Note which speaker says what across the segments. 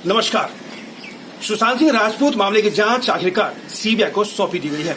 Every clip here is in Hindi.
Speaker 1: नमस्कार। सुशांत सिंह राजपूत मामले की जांच आखिरकार सीबीआई को सौंपी दी गई है,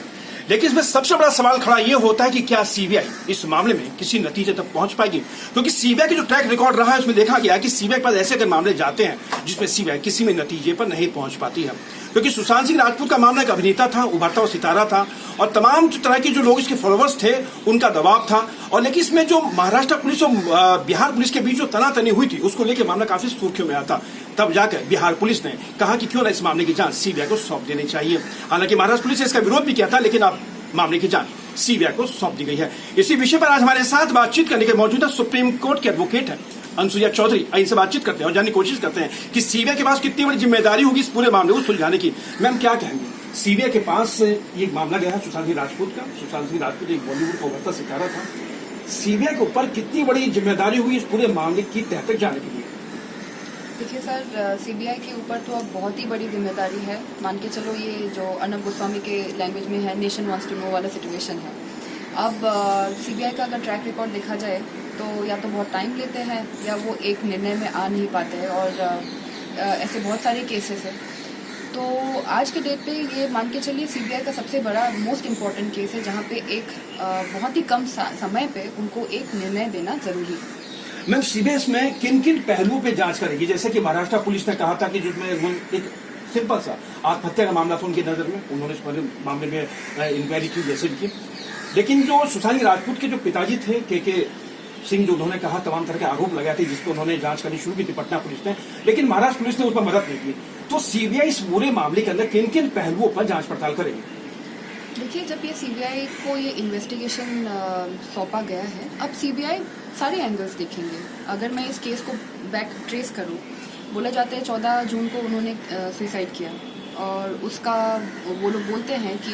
Speaker 1: लेकिन इसमें सबसे बड़ा सवाल खड़ा यह होता है कि क्या सीबीआई इस मामले में किसी नतीजे तक पहुंच पाएगी, क्योंकि सीबीआई की जो ट्रैक रिकॉर्ड रहा है उसमें देखा गया कि सीबीआई के पास ऐसे अगर मामले जाते हैं जिसमें सीबीआई किसी में नतीजे पर नहीं पहुंच पाती है, क्योंकि सुशांत सिंह राजपूत का मामला एक अभिनेता था, उभरता हुआ सितारा था और तमाम तरह के जो लोग इसके फॉलोअर्स थे उनका दबाव था। और लेकिन इसमें जो महाराष्ट्र पुलिस और बिहार पुलिस के बीच जो तनातनी हुई थी उसको लेकर मामला काफी सुर्खियों में आता। तब जाकर बिहार पुलिस ने कहा कि क्यों ना इस मामले की जांच सीबीआई को सौंप देनी चाहिए। हालांकि महाराष्ट्र पुलिस ने इसका विरोध भी किया था, लेकिन अब मामले की जांच सीबीआई को सौंप दी गई है। इसी विषय पर आज हमारे साथ बातचीत करने के मौजूदा सुप्रीम कोर्ट के एडवोकेट हैं अनसुईया चौधरी। इनसे बातचीत करते हैं और जानने की कोशिश करते हैं कि सीबीआई के पास कितनी बड़ी जिम्मेदारी होगी इस पूरे मामले को सुलझाने की। मैम, क्या कहेंगे? सीबीआई के पास ये मामला गया है सुशांत सिंह राजपूत का। सुशांत सिंह राजपूत एक बॉलीवुड का उभरता सितारा था। सीबीआई के ऊपर कितनी बड़ी जिम्मेदारी होगी इस पूरे मामले की तह तक जाने के लिए?
Speaker 2: देखिए सर, सीबीआई के ऊपर तो अब बहुत ही बड़ी जिम्मेदारी है। मान के चलो, ये जो अर्नब गोस्वामी के लैंग्वेज में है, नेशन वांट्स टू नो वाला सिचुएशन है। अब सीबीआई का अगर ट्रैक रिकॉर्ड देखा जाए तो या तो बहुत टाइम लेते हैं या वो एक निर्णय में आ नहीं पाते हैं, और ऐसे बहुत सारे केसेस हैं। तो आज के डेट पे ये मान के चलिए सीबीआई का सबसे बड़ा मोस्ट इम्पॉर्टेंट केस है, जहाँ पे एक बहुत ही कम समय पे उनको एक निर्णय देना जरूरी है।
Speaker 1: मैम, सीबीआई में किन किन पहलुओं पे जांच करेगी? जैसे कि महाराष्ट्र पुलिस ने कहा था कि जिसमें एक सिंपल सा आत्महत्या का मामला था उनकी नजर में, उन्होंने इस मामले में इंक्वायरी की जैसे की। लेकिन जो सुशांत राजपूत के जो पिताजी थे के सिंह, जो उन्होंने कहा तमाम तरह के आरोप लगाए थे, जिसको उन्होंने जांच करनी शुरू की थी पटना पुलिस ने, लेकिन महाराष्ट्र पुलिस ने उस पर मदद नहीं की। तो सीबीआई इस पूरे मामले के अंदर किन किन पहलुओं पर जांच पड़ताल करेगी?
Speaker 2: देखिए, जब ये सीबीआई को ये इन्वेस्टिगेशन सौंपा गया है, अब सीबीआई सारे एंगल्स देखेंगे। अगर मैं इस केस को बैक ट्रेस करूं, बोला जाता है 14 जून को उन्होंने सुसाइड किया, और उसका वो लोग बोलते हैं कि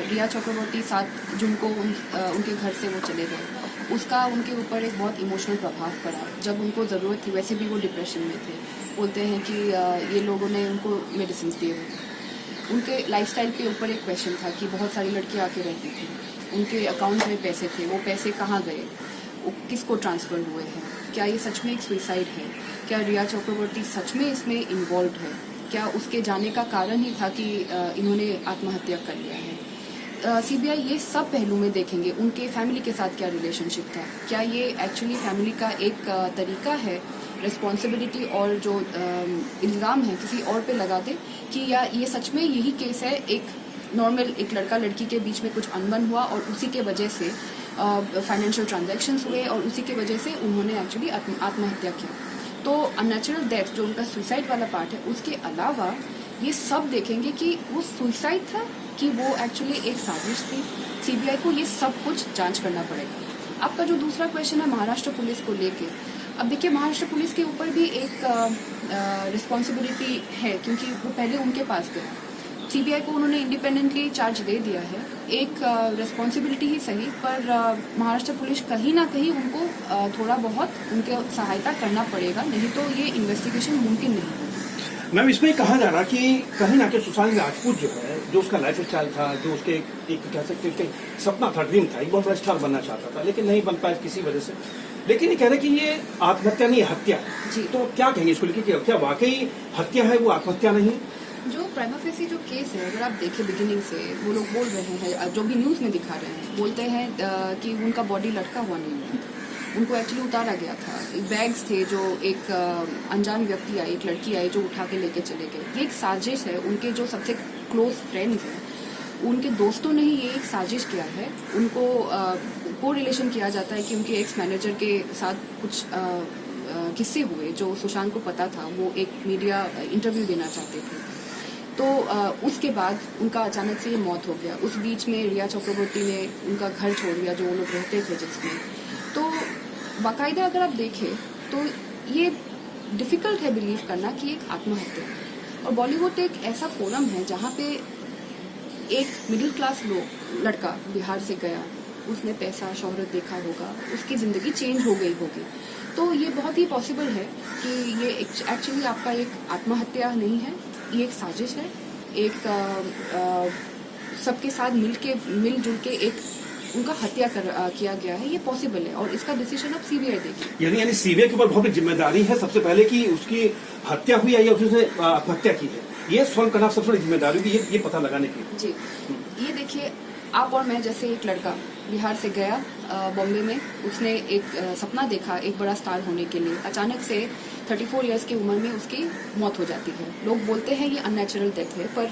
Speaker 2: रिया चक्रवर्ती 7 जून को उनके घर से वो चले गए। उसका उनके ऊपर एक बहुत इमोशनल प्रभाव पड़ा। जब उनको ज़रूरत थी, वैसे भी वो डिप्रेशन में थे। बोलते हैं कि ये लोगों ने उनको मेडिसिन दिए हुए थे। उनके लाइफस्टाइल के ऊपर एक क्वेश्चन था कि बहुत सारी लड़कियां आके रहती थी, उनके अकाउंट में पैसे थे, वो पैसे कहाँ गए, वो किसको ट्रांसफ़र हुए हैं, क्या ये सच में एक सुसाइड है, क्या रिया चक्रवर्ती सच में इसमें इन्वॉल्व है, क्या उसके जाने का कारण ही था कि इन्होंने आत्महत्या कर लिया है। सीबीआई ये सब पहलू में देखेंगे। उनके फैमिली के साथ क्या रिलेशनशिप था, क्या ये एक्चुअली फैमिली का एक तरीका है रिस्पॉन्सिबिलिटी और जो इल्ज़ाम है किसी और पे लगा दे, कि या ये सच में यही केस है, एक नॉर्मल एक लड़का लड़की के बीच में कुछ अनबन हुआ और उसी के वजह से फाइनेंशियल ट्रांजैक्शंस हुए और उसी के वजह से उन्होंने एक्चुअली आत्महत्या की। तो अननेचुरल डेथ जो उनका सुसाइड वाला पार्ट है, उसके अलावा ये सब देखेंगे कि वो सुसाइड था कि वो एक्चुअली एक साजिश थी। सीबीआई को ये सब कुछ जांच करना पड़ेगा। आपका जो दूसरा क्वेश्चन है महाराष्ट्र पुलिस को लेके, अब देखिए महाराष्ट्र पुलिस के ऊपर भी एक रिस्पॉन्सिबिलिटी है, क्योंकि वो पहले उनके पास गए। सीबीआई को उन्होंने इंडिपेंडेंटली चार्ज दे दिया है। एक रिस्पॉन्सिबिलिटी ही सही, पर महाराष्ट्र पुलिस कहीं ना कहीं उनको थोड़ा बहुत उनके सहायता करना पड़ेगा, नहीं तो ये इन्वेस्टिगेशन मुमकिन नहीं है।
Speaker 1: मैम, इसमें कहा जा रहा कि कहीं ना कहीं सुशांत राजपूत जो है, जो उसका लाइफ स्टाइल था, जो उसके एक कह सकते उसके सपना था, ड्रीम था, एक बहुत बड़ा स्टार बनना चाहता था, लेकिन नहीं बन पाया किसी वजह से। लेकिन ये कह रहे कि ये आत्महत्या नहीं, हत्या जी। तो क्या कहेंगे इसको लेकर, क्या वाकई हत्या है, वो आत्महत्या नहीं?
Speaker 2: जो प्राइमा फेसी जो केस है, अगर आप देखें बिगिनिंग से, वो लोग बोल रहे हैं, जो भी न्यूज़ में दिखा रहे हैं, बोलते हैं कि उनका बॉडी लटका हुआ नहीं है, उनको एक्चुअली उतारा गया था। बैग्स थे जो एक अनजान व्यक्ति आई, एक लड़की आई जो उठा के लेके चले गए। ये एक साजिश है। उनके जो सबसे क्लोज फ्रेंड्स हैं, उनके दोस्तों ने ही ये एक साजिश किया है। उनको को रिलेशन किया जाता है कि उनके एक्स मैनेजर के साथ कुछ किस्से हुए जो सुशांत को पता था। वो एक मीडिया इंटरव्यू देना चाहते थे, तो उसके बाद उनका अचानक से ये मौत हो गया। उस बीच में रिया चक्रवर्ती ने उनका घर छोड़ दिया जो वो लोग रहते थे जिसमें। तो बाकायदा अगर आप देखें तो ये डिफ़िकल्ट है बिलीव करना कि एक आत्महत्या है। और बॉलीवुड एक ऐसा फोरम है जहाँ पे एक मिडिल क्लास लड़का बिहार से गया, उसने पैसा शोहरत देखा होगा, उसकी ज़िंदगी चेंज हो गई होगी। तो ये बहुत ही पॉसिबल है कि ये एक्चुअली आपका एक आत्महत्या नहीं है, ये एक साजिश है। एक सबके साथ मिलजुल के एक उनका हत्या किया गया है, ये पॉसिबल है और इसका डिसीजन अब सीबीआई देगी।
Speaker 1: यानी सीबीआई के ऊपर बहुत बड़ी जिम्मेदारी है सबसे पहले कि उसकी हत्या हुई है या उसने आत्महत्या की है, ये सॉल्व करना सबसे बड़ी जिम्मेदारी होगी, ये पता लगाने की।
Speaker 2: जी, ये देखिए, आप और मैं जैसे एक लड़का बिहार से गया बॉम्बे में, उसने एक सपना देखा एक बड़ा स्टार होने के लिए, अचानक से 34 इयर्स की उम्र में उसकी मौत हो जाती है। लोग बोलते हैं ये अननेचुरल डेथ है, पर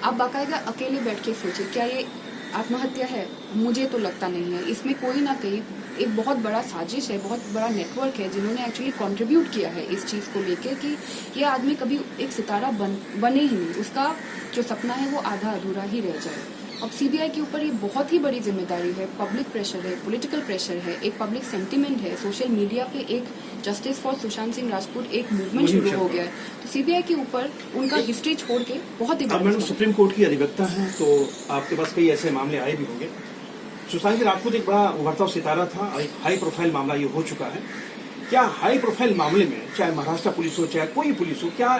Speaker 2: आप बाकायदा अकेले बैठ के सोचिए, क्या ये आत्महत्या है? मुझे तो लगता नहीं है। इसमें कोई ना कहीं एक बहुत बड़ा साजिश है, बहुत बड़ा नेटवर्क है जिन्होंने एक्चुअली कंट्रीब्यूट किया है इस चीज को लेके कि ये आदमी कभी एक सितारा बने ही नहीं, उसका जो सपना है वो आधा अधूरा ही रह जाए। अब सीबीआई के ऊपर ये बहुत ही बड़ी जिम्मेदारी है, पब्लिक प्रेशर है, पॉलिटिकल प्रेशर है, एक पब्लिक सेंटीमेंट है, सोशल मीडिया पे एक जस्टिस फॉर सुशांत सिंह राजपूत एक मूवमेंट शुरू हो गया है, तो सीबीआई के ऊपर उनका हिस्ट्री छोड़ के बहुत ही
Speaker 1: मैडम सुप्रीम कोर्ट की अधिवक्ता है, तो आपके पास कई ऐसे मामले आए भी होंगे। सुशांत सिंह राजपूत एक बड़ा उभरता सितारा था, एक हाई प्रोफाइल मामला ये हो चुका है। क्या हाई प्रोफाइल मामले में, चाहे महाराष्ट्र पुलिस हो चाहे कोई पुलिस हो, क्या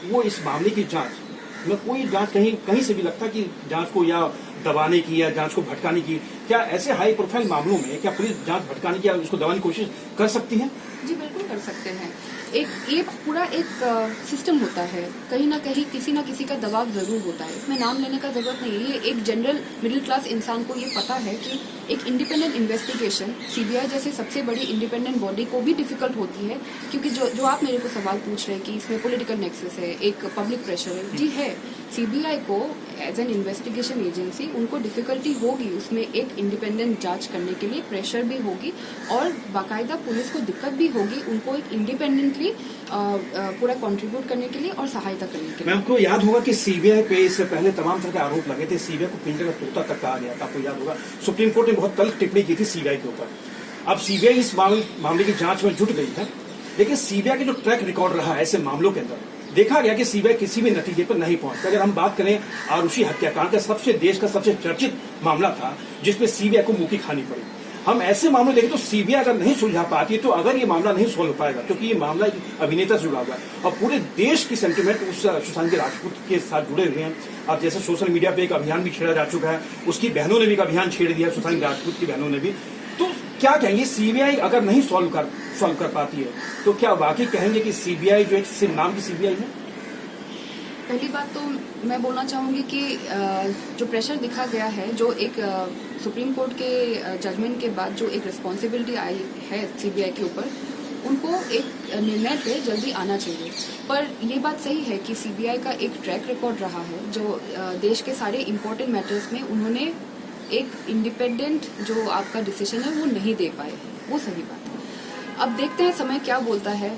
Speaker 1: वो इस मामले की जांच में कोई जांच कहीं से भी लगता कि जांच को या दबाने की या जांच को भटकाने की, क्या ऐसे हाई प्रोफाइल मामलों में क्या पुलिस जांच भटकाने की या उसको दबाने की कोशिश कर सकती है?
Speaker 2: जी बिल्कुल कर सकते हैं। ये पूरा एक सिस्टम होता है, कहीं ना कहीं किसी ना किसी का दबाव जरूर होता है, इसमें नाम लेने का जरूरत नहीं है। ये एक जनरल मिडिल क्लास इंसान को ये पता है कि एक इंडिपेंडेंट इन्वेस्टिगेशन सीबीआई जैसे सबसे बड़ी इंडिपेंडेंट बॉडी को भी डिफिकल्ट होती है, क्योंकि जो आप मेरे को सवाल पूछ रहे हैं कि इसमें पॉलिटिकल नेक्सस है, एक पब्लिक प्रेशर है, जी है। सीबीआई को एज एन इन्वेस्टिगेशन एजेंसी उनको डिफिकल्टी होगी उसमें एक इंडिपेंडेंट जांच करने के लिए, प्रेशर भी होगी और बाकायदा पुलिस को दिक्कत भी होगी उनको एक इंडिपेंडेंटली पूरा कंट्रीब्यूट करने के लिए और सहायता करने के लिए।
Speaker 1: मैम को याद होगा कि सीबीआई पे इससे पहले तमाम तरह के आरोप लगे थे, सीबीआई को पिंजरे का तोता तक कहा गया था, आपको याद होगा। सुप्रीम कोर्ट ने बहुत तल्ख टिप्पणी की थी सीबीआई के ऊपर। अब सीबीआई इस मामले की जांच में जुट गई है, लेकिन सीबीआई का जो ट्रैक रिकॉर्ड रहा है ऐसे मामलों के अंदर, देखा गया कि सीबीआई किसी भी नतीजे पर नहीं पहुंचता। अगर हम बात करें आरुषि हत्याकांड का देश का सबसे चर्चित मामला था जिसमें सीबीआई को मुंह की खानी पड़ी। हम ऐसे मामले देखें तो सीबीआई अगर नहीं सुलझा पाती तो अगर ये मामला नहीं सोल्व हो पाएगा, क्योंकि ये मामला एक अभिनेता से जुड़ा हुआ है और पूरे देश की सेंटिमेंट उस सुशांत सिंह राजपूत के साथ जुड़े हुए हैं। अब जैसे सोशल मीडिया पे एक अभियान भी छेड़ा जा चुका है, उसकी बहनों ने भी एक अभियान छेड़ दिया, सुशांत सिंह राजपूत की बहनों ने भी। तो क्या कहेंगे, सीबीआई अगर नहीं सॉल्व कर पाती है तो क्या वाकई कहेंगे कि सीबीआई जो एक सिर्फ नाम की सीबीआई है?
Speaker 2: पहली बात तो मैं बोलना चाहूंगी कि जो प्रेशर दिखा गया है, जो एक सुप्रीम कोर्ट के जजमेंट के बाद जो एक रिस्पॉन्सिबिलिटी आई है सीबीआई के ऊपर, उनको एक निर्णय पे जल्दी आना चाहिए। पर ये बात सही है कि सीबीआई का एक ट्रैक रिकॉर्ड रहा है जो देश के सारे इम्पोर्टेंट मैटर्स में उन्होंने एक इंडिपेंडेंट जो आपका डिसीजन है वो नहीं दे पाए, वो सही बात है। अब देखते हैं समय क्या बोलता है।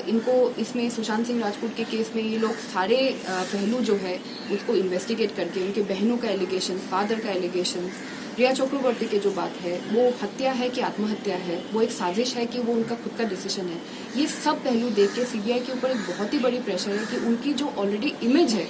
Speaker 2: इनको इसमें सुशांत सिंह राजपूत के केस में ये लोग सारे पहलू जो है उसको इन्वेस्टिगेट करके, उनके बहनों का एलिगेशन, फादर का एलिगेशन, रिया चक्रवर्ती की जो बात है वो हत्या है कि आत्महत्या है, वो एक साजिश है कि वो उनका खुद का डिसीजन है, ये सब पहलू देख के सीबीआई के ऊपर एक बहुत ही बड़ी प्रेशर है कि उनकी जो ऑलरेडी इमेज है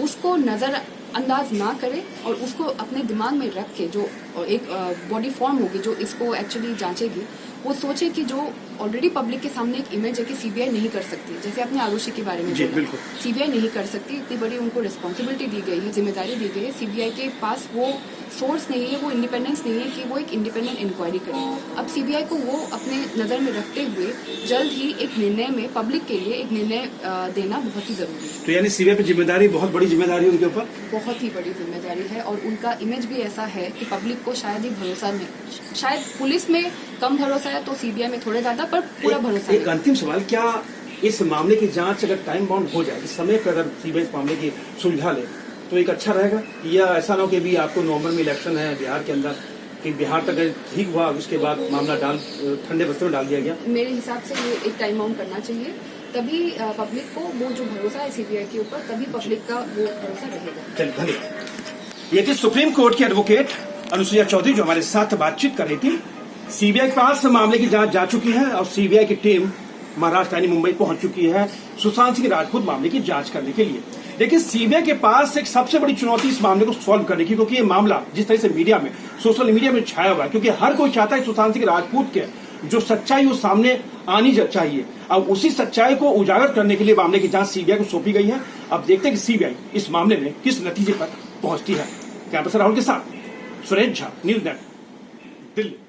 Speaker 2: उसको नजर अंदाज ना करे और उसको अपने दिमाग में रख के जो एक बॉडी फॉर्म होगी जो इसको एक्चुअली जांचेगी, वो सोचे कि जो ऑलरेडी पब्लिक के सामने एक इमेज है कि सीबीआई नहीं कर सकती, जैसे आपने आरुषि के बारे में बोला, सीबीआई नहीं कर सकती, इतनी बड़ी उनको रिस्पॉन्सिबिलिटी दी गई है, जिम्मेदारी दी गई है, सीबीआई के पास वो सोर्स नहीं है, वो इंडिपेंडेंस नहीं है कि वो एक इंडिपेंडेंट इंक्वायरी करे। अब सीबीआई को वो अपने नजर में रखते हुए जल्द ही एक निर्णय में पब्लिक के लिए एक निर्णय देना बहुत ही जरूरी है।
Speaker 1: तो यानी सीबीआई पे जिम्मेदारी, बहुत बड़ी जिम्मेदारी उनके ऊपर,
Speaker 2: बहुत ही बड़ी जिम्मेदारी है और उनका इमेज भी ऐसा है कि पब्लिक को शायद ही भरोसा नहीं, शायद पुलिस में कम भरोसा है तो सीबीआई में थोड़े ज्यादा, पर पूरा भरोसा।
Speaker 1: एक अंतिम सवाल, क्या इस मामले की जांच अगर टाइम बाउंड हो जाए, इस समय पर अगर सीबीआई इस मामले की सुलझा ले तो एक अच्छा रहेगा, या ऐसा ना हो कि भी आपको नवंबर में इलेक्शन है बिहार के अंदर, कि बिहार तक ठीक हुआ उसके बाद मामला ठंडे बस्ते में डाल दिया गया?
Speaker 2: मेरे हिसाब से ये एक टाइम बाउंड करना चाहिए, तभी पब्लिक को वो जो भरोसा है सीबीआई के ऊपर, तभी पब्लिक का वो भरोसा रहेगा।
Speaker 1: चलिए, धन्यवाद। ये थी सुप्रीम कोर्ट की एडवोकेट अनुसुईया चौधरी जो हमारे साथ बातचीत कर रही थी। सीबीआई के पास मामले की जांच जा चुकी है और सीबीआई की टीम महाराष्ट्र यानी मुंबई पहुंच चुकी है सुशांत सिंह राजपूत मामले की जांच करने के लिए। लेकिन सीबीआई के पास एक सबसे बड़ी चुनौती इस मामले को सॉल्व करने की, क्योंकि ये मामला जिस तरह से मीडिया में, सोशल मीडिया में छाया हुआ है, क्योंकि हर कोई चाहता है सुशांत सिंह राजपूत के जो सच्चाई वो सामने आनी चाहिए। अब उसी सच्चाई को उजागर करने के लिए मामले की जांच सीबीआई को सौंपी गई है। अब देखते हैं कि सीबीआई इस मामले में किस नतीजे पर पहुंचती है। कैंपस राहुल के साथ सुरेश झा, न्यूज नेट, दिल्ली।